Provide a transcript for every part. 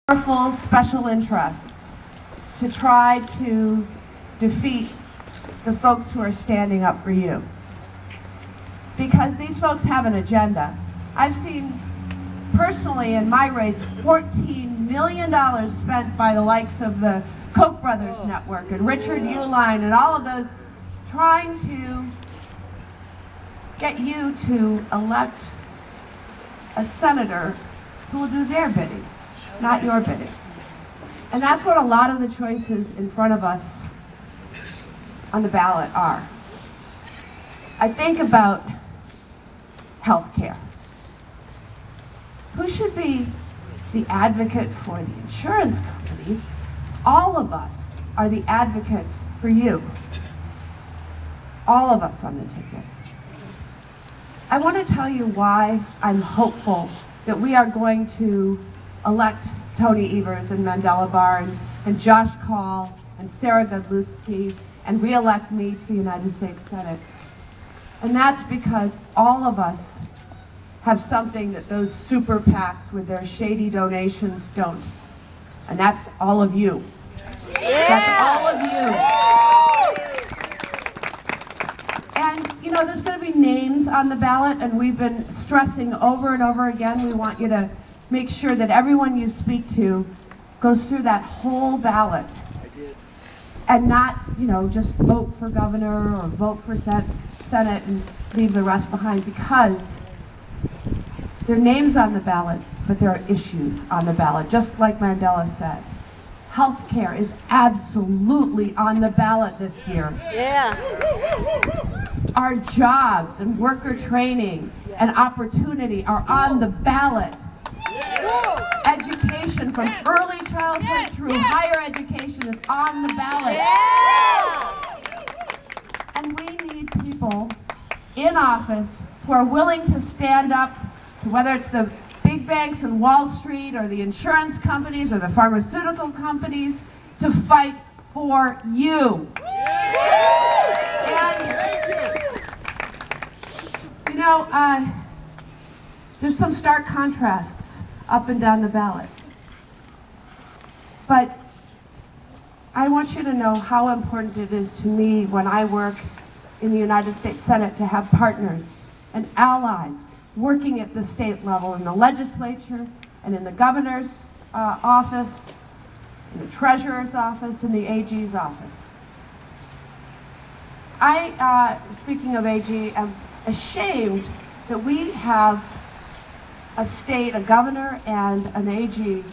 powerful special interests to try to defeat the folks who are standing up for you. Because these folks have an agenda. I've seen personally in my race $14 million spent by the likes of the Koch brothers network and Richard Uihlein and all of those trying to get you to elect a senator who will do their bidding, not your bidding. And that's what a lot of the choices in front of us on the ballot are. I think about health care. Who should be the advocate for the insurance companies? All of us are the advocates for you. All of us on the ticket. I want to tell you why I'm hopeful that we are going to elect Tony Evers and Mandela Barnes and Josh Kaul and Sarah Godlutsky and re-elect me to the United States Senate. And that's because all of us have something that those super PACs with their shady donations don't. And that's all of you. Yeah. That's all of you. And you know, there's going to be names on the ballot, and we've been stressing over and over again, we want you to make sure that everyone you speak to goes through that whole ballot. And not, you know, just vote for governor or vote for Senate and leave the rest behind, because there are names on the ballot, but there are issues on the ballot, just like Mandela said. Healthcare is absolutely on the ballot this year. Yeah. Our jobs and worker training and opportunity are on the ballot. Education from early childhood through higher education is on the ballot. And we need people in office who are willing to stand up to whether it's the big banks and Wall Street or the insurance companies or the pharmaceutical companies to fight for you. And, you know, there's some stark contrasts up and down the ballot. But I want you to know how important it is to me when I work in the United States Senate to have partners and allies working at the state level, in the legislature and in the governor's office, in the treasurer's office, in the AG's office. I, speaking of AG, am ashamed that we have a state, a governor and an AG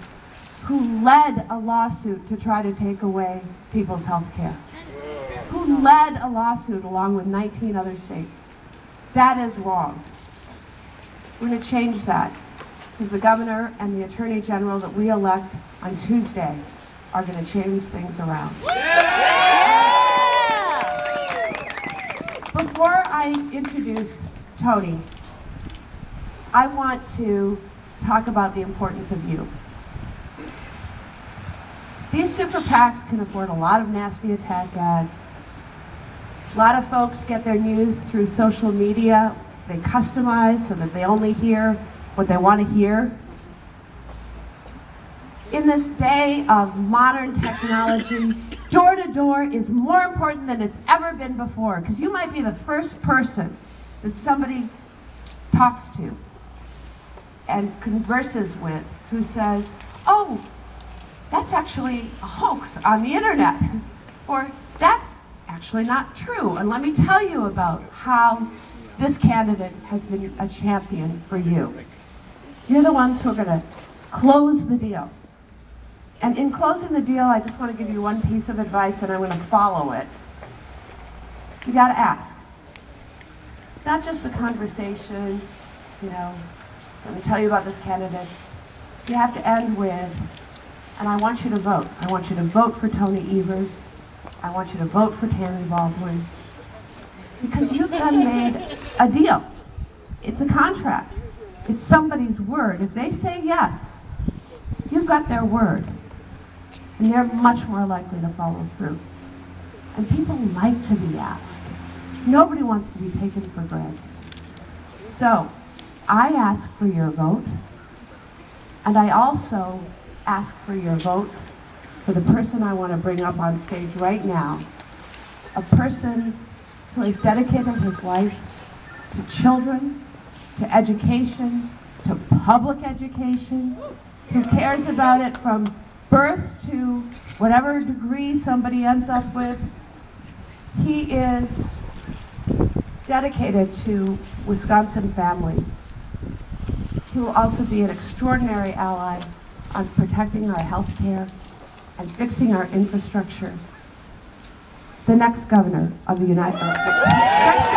who led a lawsuit to try to take away people's health care. Who led a lawsuit along with 19 other states. That is wrong. We're going to change that, because the governor and the attorney general that we elect on Tuesday are going to change things around. Before I introduce Tony, I want to talk about the importance of you. These super PACs can afford a lot of nasty attack ads. A lot of folks get their news through social media. They customize so that they only hear what they want to hear. In this day of modern technology, door-to-door is more important than it's ever been before, because you might be the first person that somebody talks to and converses with who says, oh, that's actually a hoax on the internet, or that's actually not true, and let me tell you about how this candidate has been a champion for you. You're the ones who are going to close the deal. And in closing the deal, I just want to give you one piece of advice, and I'm going to follow it. You got to ask. It's not just a conversation, you know, let me tell you about this candidate. You have to end with, and I want you to vote. I want you to vote for Tony Evers. I want you to vote for Tammy Baldwin. Because you've then made a deal. It's a contract. It's somebody's word. If they say yes, you've got their word. And they're much more likely to follow through. And people like to be asked. Nobody wants to be taken for granted. So, I ask for your vote, and I also ask for your vote for the person I want to bring up on stage right now, a person who has dedicated his life to children, to education, to public education, who cares about it from birth to whatever degree somebody ends up with. He is dedicated to Wisconsin families. He will also be an extraordinary ally on protecting our health care and fixing our infrastructure. The next governor of the United States.